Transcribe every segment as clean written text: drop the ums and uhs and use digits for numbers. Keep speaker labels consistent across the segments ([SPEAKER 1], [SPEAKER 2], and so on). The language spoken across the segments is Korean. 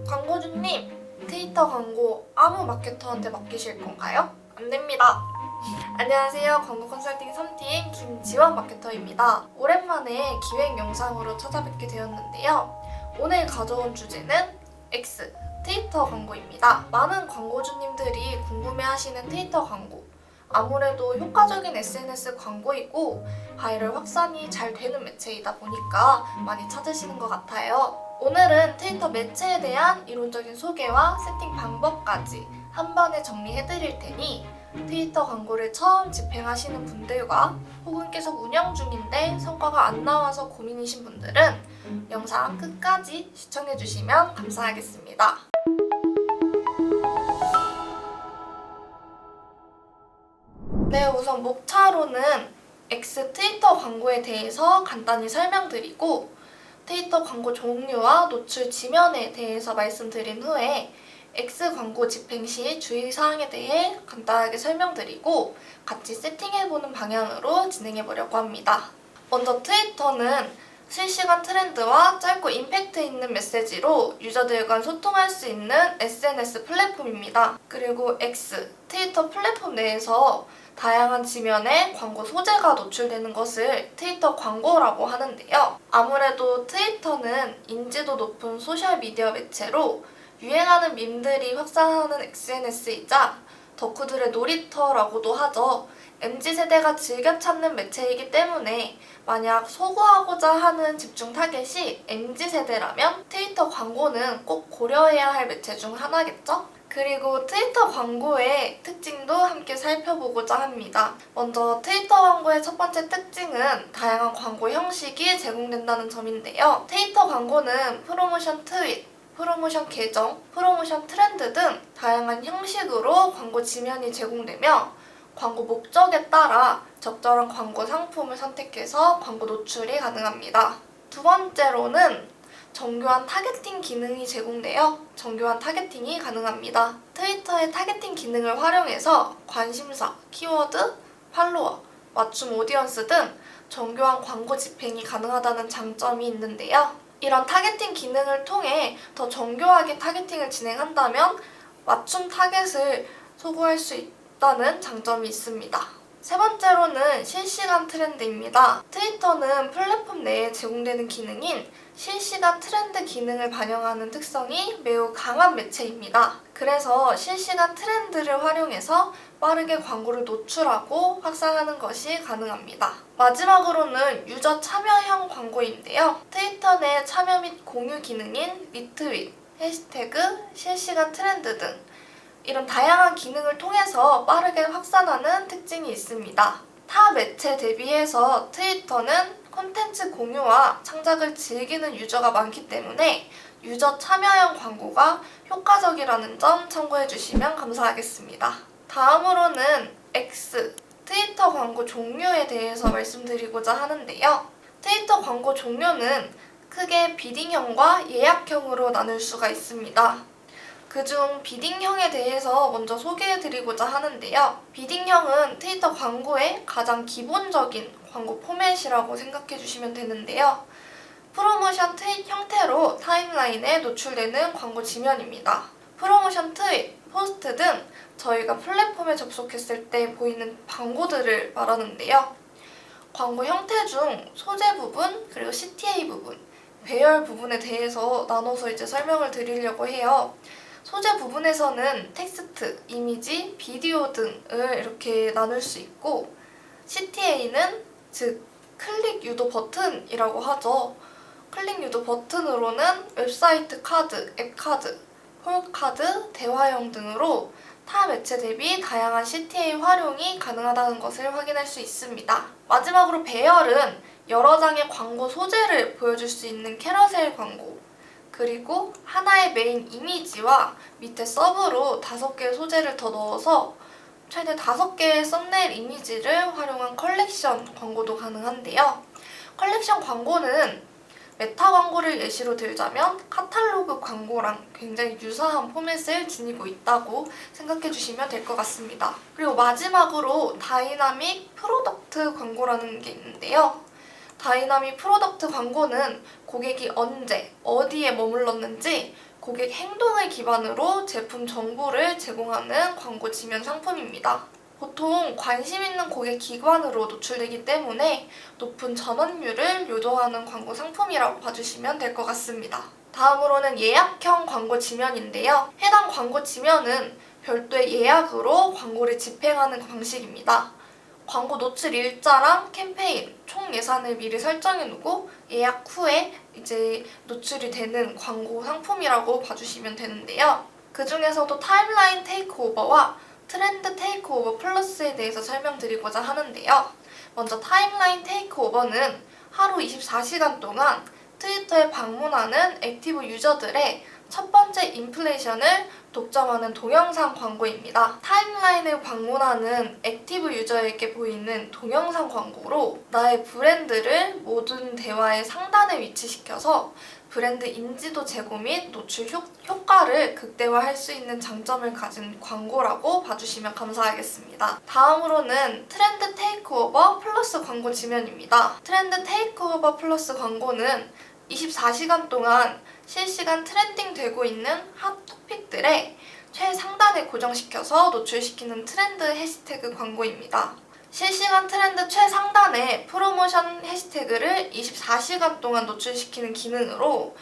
[SPEAKER 1] 광고주님, 트위터 광고 아무 마케터한테 맡기실 건가요? 안 됩니다. 안녕하세요. 광고 컨설팅 3팀 김지원 마케터입니다. 오랜만에 기획 영상으로 찾아뵙게 되었는데요. 오늘 가져온 주제는 X, 트위터 광고입니다. 많은 광고주님들이 궁금해하시는 트위터 광고. 아무래도 효과적인 SNS 광고이고 바이럴 확산이 잘 되는 매체이다 보니까 많이 찾으시는 것 같아요. 오늘은 트위터 매체에 대한 이론적인 소개와 세팅 방법까지 한 번에 정리해드릴 테니 트위터 광고를 처음 집행하시는 분들과 혹은 계속 운영 중인데 성과가 안 나와서 고민이신 분들은 영상 끝까지 시청해주시면 감사하겠습니다. 네, 우선 목차로는 X 트위터 광고에 대해서 간단히 설명드리고 트위터 광고 종류와 노출 지면에 대해서 말씀드린 후에 X 광고 집행 시 주의사항에 대해 간단하게 설명드리고 같이 세팅해보는 방향으로 진행해보려고 합니다. 먼저 트위터는 실시간 트렌드와 짧고 임팩트 있는 메시지로 유저들 간 소통할 수 있는 SNS 플랫폼입니다. 그리고 X, 트위터 플랫폼 내에서 다양한 지면에 광고 소재가 노출되는 것을 트위터 광고라고 하는데요. 아무래도 트위터는 인지도 높은 소셜미디어 매체로 유행하는 밈들이 확산하는 SNS이자 덕후들의 놀이터라고도 하죠. MZ세대가 즐겨 찾는 매체이기 때문에 만약 소구하고자 하는 집중 타겟이 MZ세대라면 트위터 광고는 꼭 고려해야 할 매체 중 하나겠죠? 그리고 트위터 광고의 특징도 함께 살펴보고자 합니다. 먼저 트위터 광고의 첫 번째 특징은 다양한 광고 형식이 제공된다는 점인데요. 트위터 광고는 프로모션 트윗, 프로모션 계정, 프로모션 트렌드 등 다양한 형식으로 광고 지면이 제공되며 광고 목적에 따라 적절한 광고 상품을 선택해서 광고 노출이 가능합니다. 두 번째로는 정교한 타겟팅 기능이 제공되어 정교한 타겟팅이 가능합니다. 트위터의 타겟팅 기능을 활용해서 관심사, 키워드, 팔로워, 맞춤 오디언스 등 정교한 광고 집행이 가능하다는 장점이 있는데요. 이런 타겟팅 기능을 통해 더 정교하게 타겟팅을 진행한다면 맞춤 타겟을 소구할 수 있다는 장점이 있습니다. 세 번째로는 실시간 트렌드입니다. 트위터는 플랫폼 내에 제공되는 기능인 실시간 트렌드 기능을 반영하는 특성이 매우 강한 매체입니다. 그래서 실시간 트렌드를 활용해서 빠르게 광고를 노출하고 확산하는 것이 가능합니다. 마지막으로는 유저 참여형 광고인데요. 트위터 내 참여 및 공유 기능인 리트윗, 해시태그, 실시간 트렌드 등 이런 다양한 기능을 통해서 빠르게 확산하는 특징이 있습니다. 타 매체 대비해서 트위터는 콘텐츠 공유와 창작을 즐기는 유저가 많기 때문에 유저 참여형 광고가 효과적이라는 점 참고해 주시면 감사하겠습니다. 다음으로는 X, 트위터 광고 종류에 대해서 말씀드리고자 하는데요. 트위터 광고 종류는 크게 비딩형과 예약형으로 나눌 수가 있습니다. 그중 비딩형에 대해서 먼저 소개해드리고자 하는데요. 비딩형은 트위터 광고의 가장 기본적인 광고 포맷이라고 생각해주시면 되는데요. 프로모션 트윗 형태로 타임라인에 노출되는 광고 지면입니다. 프로모션 트윗, 포스트 등 저희가 플랫폼에 접속했을 때 보이는 광고들을 말하는데요. 광고 형태 중 소재 부분, 그리고 CTA 부분, 배열 부분에 대해서 나눠서 이제 설명을 드리려고 해요. 소재 부분에서는 텍스트, 이미지, 비디오 등을 이렇게 나눌 수 있고 CTA는 즉 클릭 유도 버튼이라고 하죠. 클릭 유도 버튼으로는 웹사이트 카드, 앱 카드, 폴 카드, 대화형 등으로 타 매체 대비 다양한 CTA 활용이 가능하다는 것을 확인할 수 있습니다. 마지막으로 배열은 여러 장의 광고 소재를 보여줄 수 있는 캐러셀 광고, 그리고 하나의 메인 이미지와 밑에 서브로 5개의 소재를 더 넣어서 최대 5개의 썸네일 이미지를 활용한 컬렉션 광고도 가능한데요. 컬렉션 광고는 메타 광고를 예시로 들자면 카탈로그 광고랑 굉장히 유사한 포맷을 지니고 있다고 생각해 주시면 될 것 같습니다. 그리고 마지막으로 다이나믹 프로덕트 광고라는 게 있는데요. 다이나믹 프로덕트 광고는 고객이 언제, 어디에 머물렀는지 고객 행동을 기반으로 제품 정보를 제공하는 광고 지면 상품입니다. 보통 관심 있는 고객 기반으로 노출되기 때문에 높은 전원율을 유도하는 광고 상품이라고 봐주시면 될 것 같습니다. 다음으로는 예약형 광고 지면인데요. 해당 광고 지면은 별도의 예약으로 광고를 집행하는 방식입니다. 광고 노출 일자랑 캠페인, 총 예산을 미리 설정해놓고 예약 후에 이제 노출이 되는 광고 상품이라고 봐주시면 되는데요. 그 중에서도 타임라인 테이크오버와 트렌드 테이크오버 플러스에 대해서 설명드리고자 하는데요. 먼저 타임라인 테이크오버는 하루 24시간 동안 트위터에 방문하는 액티브 유저들의 첫 번째 임프레션을 독점하는 동영상 광고입니다. 타임라인을 방문하는 액티브 유저에게 보이는 동영상 광고로 나의 브랜드를 모든 대화의 상단에 위치시켜서 브랜드 인지도 제고 및 노출 효과를 극대화할 수 있는 장점을 가진 광고라고 봐주시면 감사하겠습니다. 다음으로는 트렌드 테이크오버 플러스 광고 지면입니다. 트렌드 테이크오버 플러스 광고는 24시간 동안 실시간 트렌딩 되고 있는 핫 토픽들의 최상단에 고정시켜서 노출시키는 트렌드 해시태그 광고입니다. 실시간 트렌드 최상단에 프로모션 해시태그를 24시간 동안 노출시키는 기능으로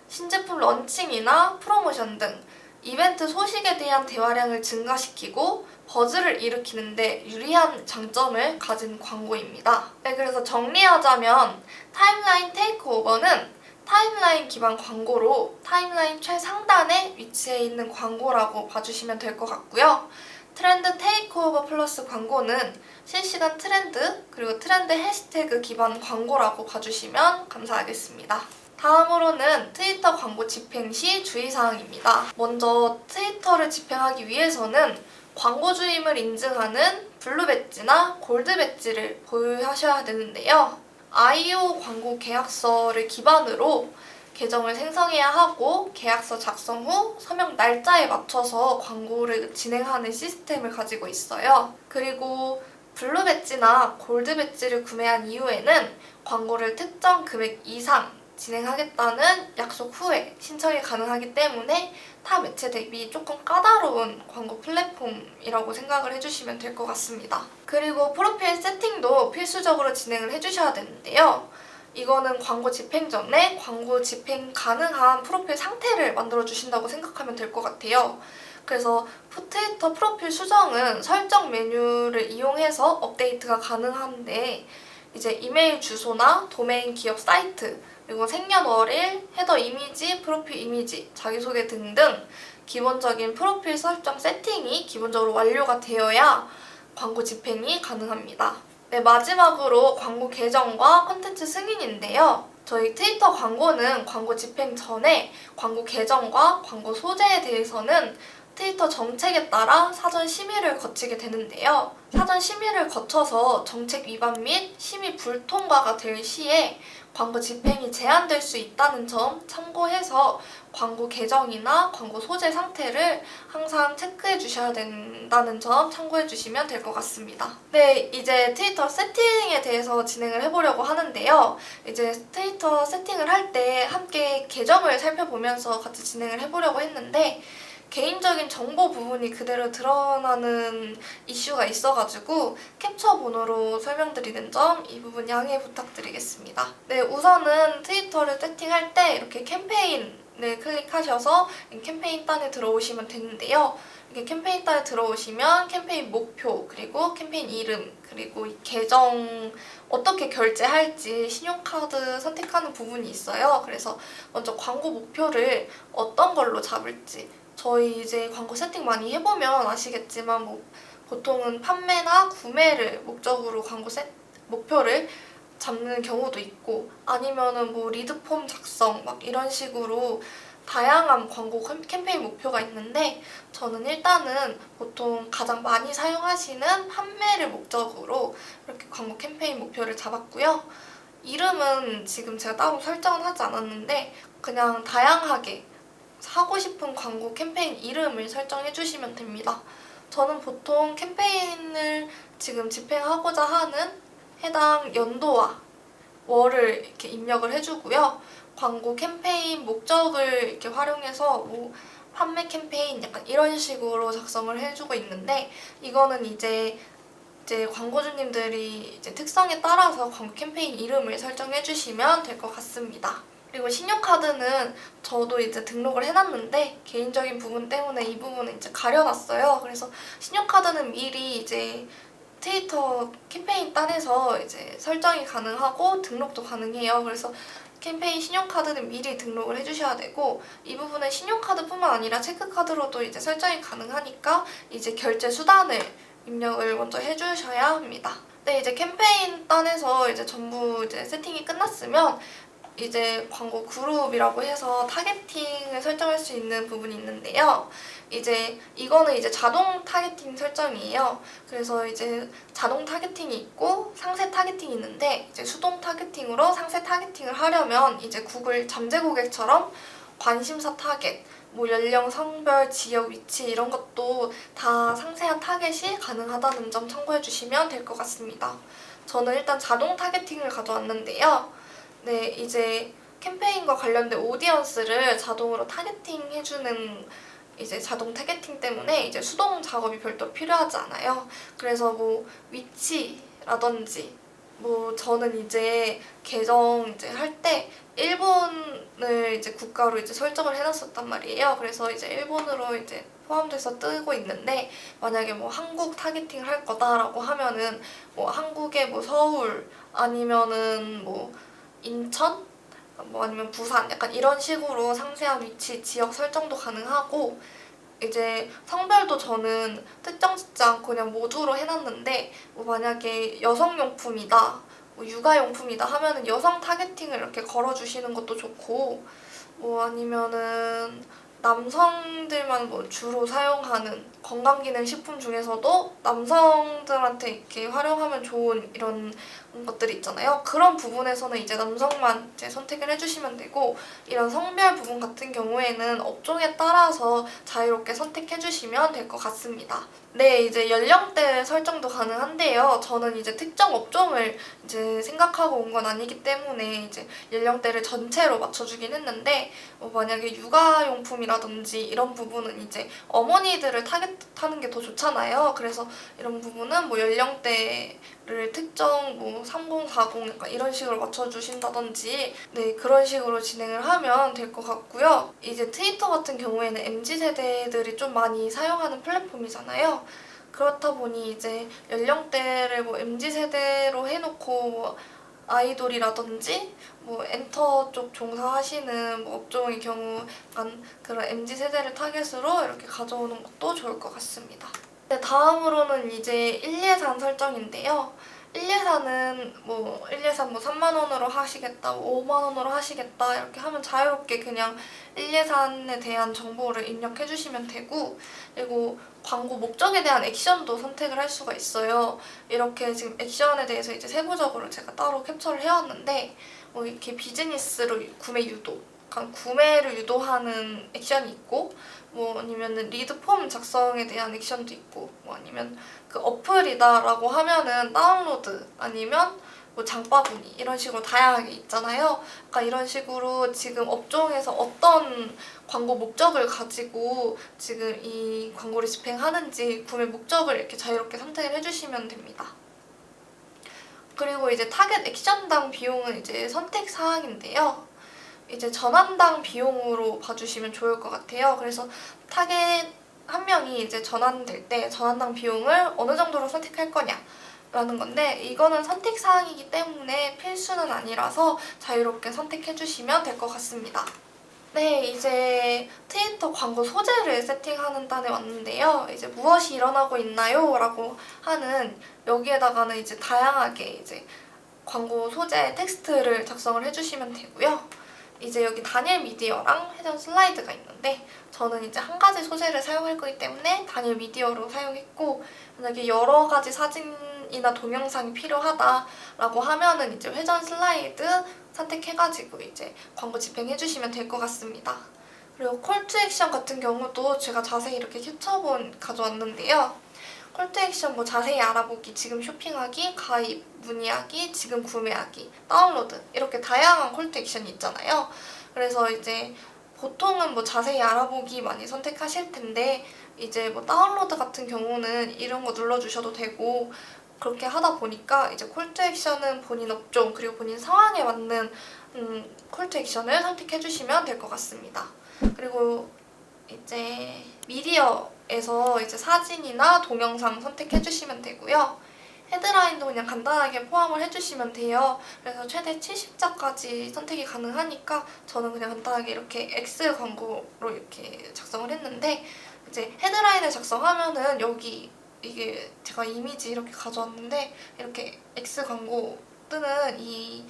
[SPEAKER 1] 신제품 런칭이나 프로모션 등 이벤트 소식에 대한 대화량을 증가시키고 버즈를 일으키는데 유리한 장점을 가진 광고입니다. 네, 그래서 정리하자면 타임라인 테이크오버는 타임라인 기반 광고로 타임라인 최상단에 위치해 있는 광고라고 봐주시면 될 것 같고요. 트렌드 테이크오버 플러스 광고는 실시간 트렌드 그리고 트렌드 해시태그 기반 광고라고 봐주시면 감사하겠습니다. 다음으로는 트위터 광고 집행 시 주의사항입니다. 먼저 트위터를 집행하기 위해서는 광고주임을 인증하는 블루 배지나 골드 배지를 보유하셔야 되는데요. IO 광고 계약서를 기반으로 계정을 생성해야 하고 계약서 작성 후 서명 날짜에 맞춰서 광고를 진행하는 시스템을 가지고 있어요. 그리고 블루 배지나 골드 배지를 구매한 이후에는 광고를 특정 금액 이상 진행하겠다는 약속 후에 신청이 가능하기 때문에 타 매체 대비 조금 까다로운 광고 플랫폼이라고 생각을 해주시면 될 것 같습니다. 그리고 프로필 세팅도 필수적으로 진행을 해주셔야 되는데요. 이거는 광고 집행 전에 광고 집행 가능한 프로필 상태를 만들어 주신다고 생각하면 될 것 같아요. 그래서 트위터 프로필 수정은 설정 메뉴를 이용해서 업데이트가 가능한데 이제 이메일 주소나 도메인 기업 사이트 그리고 생년월일, 헤더 이미지, 프로필 이미지, 자기소개 등등 기본적인 프로필 설정 세팅이 기본적으로 완료가 되어야 광고 집행이 가능합니다. 네, 마지막으로 광고 계정과 콘텐츠 승인인데요. 저희 트위터 광고는 광고 집행 전에 광고 계정과 광고 소재에 대해서는 트위터 정책에 따라 사전 심의를 거치게 되는데요. 사전 심의를 거쳐서 정책 위반 및 심의 불통과가 될 시에 광고 집행이 제한될 수 있다는 점 참고해서 광고 계정이나 광고 소재 상태를 항상 체크해 주셔야 된다는 점 참고해 주시면 될 것 같습니다. 네, 이제 트위터 세팅에 대해서 진행을 해보려고 하는데요. 이제 트위터 세팅을 할 때 함께 계정을 살펴보면서 같이 진행을 해보려고 했는데 개인적인 정보 부분이 그대로 드러나는 이슈가 있어가지고 캡처 번호로 설명드리는 점 이 부분 양해 부탁드리겠습니다. 네, 우선은 트위터를 세팅할 때 이렇게 캠페인을 클릭하셔서 캠페인 단에 들어오시면 되는데요. 이렇게 캠페인 단에 들어오시면 캠페인 목표, 그리고 캠페인 이름, 그리고 이 계정 어떻게 결제할지 신용카드 선택하는 부분이 있어요. 그래서 먼저 광고 목표를 어떤 걸로 잡을지 저희 이제 광고 세팅 많이 해보면 아시겠지만 보통은 판매나 구매를 목적으로 광고 목표를 잡는 경우도 있고 아니면은 리드폼 작성 이런 식으로 다양한 광고 캠페인 목표가 있는데 저는 일단은 보통 가장 많이 사용하시는 판매를 목적으로 이렇게 광고 캠페인 목표를 잡았고요. 이름은 지금 제가 따로 설정은 하지 않았는데 그냥 다양하게 하고 싶은 광고 캠페인 이름을 설정해 주시면 됩니다. 저는 보통 캠페인을 지금 집행하고자 하는 해당 연도와 월을 이렇게 입력을 해주고요. 광고 캠페인 목적을 이렇게 활용해서 뭐 판매 캠페인 약간 이런 식으로 작성을 해주고 있는데, 이거는 이제 광고주님들이 이제 특성에 따라서 광고 캠페인 이름을 설정해 주시면 될 것 같습니다. 그리고 신용카드는 저도 이제 등록을 해놨는데 개인적인 부분 때문에 이 부분은 이제 가려놨어요. 그래서 신용카드는 미리 이제 트위터 캠페인 단에서 이제 설정이 가능하고 등록도 가능해요. 그래서 캠페인 신용카드는 미리 등록을 해주셔야 되고, 이 부분은 신용카드뿐만 아니라 체크카드로도 이제 설정이 가능하니까 이제 결제 수단을 입력을 먼저 해주셔야 합니다. 네, 이제 캠페인 단에서 이제 전부 이제 세팅이 끝났으면 이제 광고 그룹이라고 해서 타겟팅을 설정할 수 있는 부분이 있는데요. 이제 이거는 이제 자동 타겟팅 설정이에요. 그래서 이제 자동 타겟팅이 있고 상세 타겟팅이 있는데, 이제 수동 타겟팅으로 상세 타겟팅을 하려면 이제 구글 잠재 고객처럼 관심사 타겟, 뭐 연령, 성별, 지역, 위치 이런 것도 다 상세한 타겟이 가능하다는 점 참고해 주시면 될 것 같습니다. 저는 일단 자동 타겟팅을 가져왔는데요. 네, 이제 캠페인과 관련된 오디언스를 자동으로 타겟팅 해주는 이제 자동 타겟팅 때문에 이제 수동 작업이 별도 필요하지 않아요. 그래서 뭐 위치라든지 뭐 저는 이제 계정 이제 할 때 일본을 이제 국가로 이제 설정을 해놨었단 말이에요. 그래서 이제 일본으로 이제 포함돼서 뜨고 있는데, 만약에 뭐 한국 타겟팅을 할 거다라고 하면은 뭐 한국의 뭐 서울 아니면은 뭐 인천? 뭐 아니면 부산 약간 이런 식으로 상세한 위치, 지역 설정도 가능하고, 이제 성별도 저는 특정 짓지 않고 그냥 모두로 해놨는데, 뭐 만약에 여성용품이다, 뭐 육아용품이다 하면은 여성 타겟팅을 이렇게 걸어주시는 것도 좋고, 뭐 아니면은 남성들만 뭐 주로 사용하는 건강기능식품 중에서도 남성들한테 이렇게 활용하면 좋은 이런 것들이 있잖아요. 그런 부분에서는 이제 남성만 이제 선택을 해주시면 되고, 이런 성별 부분 같은 경우에는 업종에 따라서 자유롭게 선택해주시면 될 것 같습니다. 네, 이제 연령대 설정도 가능한데요. 저는 이제 특정 업종을 이제 생각하고 온 건 아니기 때문에 이제 연령대를 전체로 맞춰주긴 했는데, 만약에 육아용품이라든지 이런 부분은 이제 어머니들을 타겟하는 게 더 좋잖아요. 그래서 이런 부분은 뭐 연령대를 특정 뭐 30, 40 약간 이런 식으로 맞춰주신다든지, 네, 그런 식으로 진행을 하면 될 것 같고요. 이제 트위터 같은 경우에는 MZ세대들이 좀 많이 사용하는 플랫폼이잖아요. 그렇다 보니 이제 연령대를 뭐 MZ세대로 해놓고 뭐 아이돌이라든지 뭐 엔터 쪽 종사하시는 뭐 업종의 경우 약간 그런 MZ세대를 타겟으로 이렇게 가져오는 것도 좋을 것 같습니다. 네, 다음으로는 이제 1예산 설정인데요. 1예산은 뭐 1예산 뭐 3만 원으로 하시겠다, 5만 원으로 하시겠다 이렇게 하면 자유롭게 그냥 1예산에 대한 정보를 입력해 주시면 되고, 그리고 광고 목적에 대한 액션도 선택을 할 수가 있어요. 이렇게 지금 액션에 대해서 이제 세부적으로 제가 따로 캡처를 해왔는데, 뭐 이렇게 비즈니스로 구매 유도, 구매를 유도하는 액션이 있고, 뭐 아니면은 리드 폼 작성에 대한 액션도 있고, 뭐 아니면 그 어플이다라고 하면은 다운로드 아니면 뭐 장바구니 이런 식으로 다양하게 있잖아요. 그러니까 이런 식으로 지금 업종에서 어떤 광고 목적을 가지고 지금 이 광고를 집행하는지 구매 목적을 이렇게 자유롭게 선택을 해주시면 됩니다. 그리고 이제 타겟 액션당 비용은 이제 선택 사항인데요. 이제 전환당 비용으로 봐주시면 좋을 것 같아요. 그래서 타겟 한 명이 이제 전환될 때 전환당 비용을 어느 정도로 선택할 거냐라는 건데, 이거는 선택 사항이기 때문에 필수는 아니라서 자유롭게 선택해주시면 될 것 같습니다. 네, 이제 트위터 광고 소재를 세팅하는 단에 왔는데요. 이제 무엇이 일어나고 있나요? 라고 하는 여기에다가는 이제 다양하게 이제 광고 소재 텍스트를 작성을 해주시면 되고요. 이제 여기 다니엘 미디어랑 회전 슬라이드가 있는데, 저는 이제 한 가지 소재를 사용할 거기 때문에 다니엘 미디어로 사용했고, 만약에 여러 가지 사진이나 동영상이 필요하다라고 하면은 이제 회전 슬라이드 선택해가지고 이제 광고 집행해주시면 될 것 같습니다. 그리고 콜 투 액션 같은 경우도 제가 자세히 이렇게 캡처본 가져왔는데요. 콜투액션 뭐 자세히 알아보기, 지금 쇼핑하기, 가입, 문의하기, 지금 구매하기, 다운로드 이렇게 다양한 콜투액션이 있잖아요. 그래서 이제 보통은 뭐 자세히 알아보기 많이 선택하실 텐데 이제 뭐 다운로드 같은 경우는 이런 거 눌러주셔도 되고 그렇게 하다 보니까 이제 콜투액션은 본인 업종 그리고 본인 상황에 맞는 콜투액션을 선택해주시면 될 것 같습니다. 그리고 이제 미디어에서 이제 사진이나 동영상 선택해주시면 되고요. 헤드라인도 그냥 간단하게 포함을 해주시면 돼요. 그래서 최대 70자까지 선택이 가능하니까 저는 그냥 간단하게 이렇게 X 광고로 이렇게 작성을 했는데 이제 헤드라인을 작성하면은 여기 이게 제가 이미지 이렇게 가져왔는데 이렇게 X 광고 뜨는 이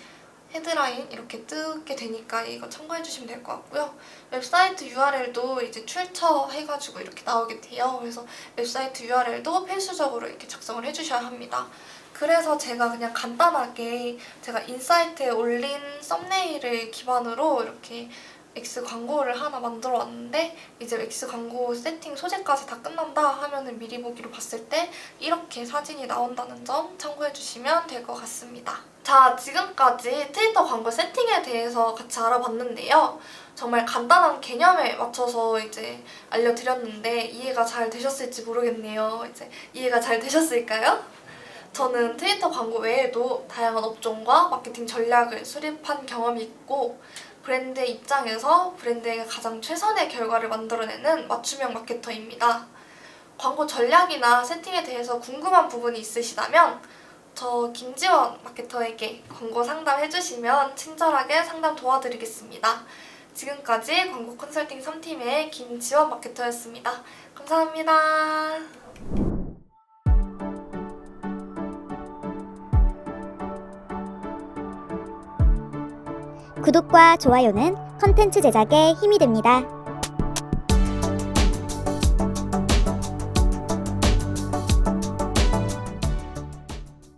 [SPEAKER 1] 헤드라인 이렇게 뜨게 되니까 이거 참고해주시면 될 것 같고요. 웹사이트 URL도 이제 출처해가지고 이렇게 나오게 돼요. 그래서 웹사이트 URL도 필수적으로 이렇게 작성을 해주셔야 합니다. 그래서 제가 그냥 간단하게 제가 인사이트에 올린 썸네일을 기반으로 이렇게 X 광고를 하나 만들어 왔는데 이제 X 광고 세팅 소재까지 다 끝난다 하면은 미리 보기로 봤을 때 이렇게 사진이 나온다는 점 참고해주시면 될 것 같습니다. 자, 지금까지 트위터 광고 세팅에 대해서 같이 알아봤는데요. 정말 간단한 개념에 맞춰서 이제 알려드렸는데 이해가 잘 되셨을지 모르겠네요. 이제 이해가 잘 되셨을까요? 저는 트위터 광고 외에도 다양한 업종과 마케팅 전략을 수립한 경험이 있고 브랜드 입장에서 브랜드에게 가장 최선의 결과를 만들어내는 맞춤형 마케터입니다. 광고 전략이나 세팅에 대해서 궁금한 부분이 있으시다면 저 김지원 마케터에게 광고 상담해주시면 친절하게 상담 도와드리겠습니다. 지금까지 광고 컨설팅 3팀의 김지원 마케터였습니다. 감사합니다.
[SPEAKER 2] 구독과 좋아요는 컨텐츠 제작에 힘이 됩니다.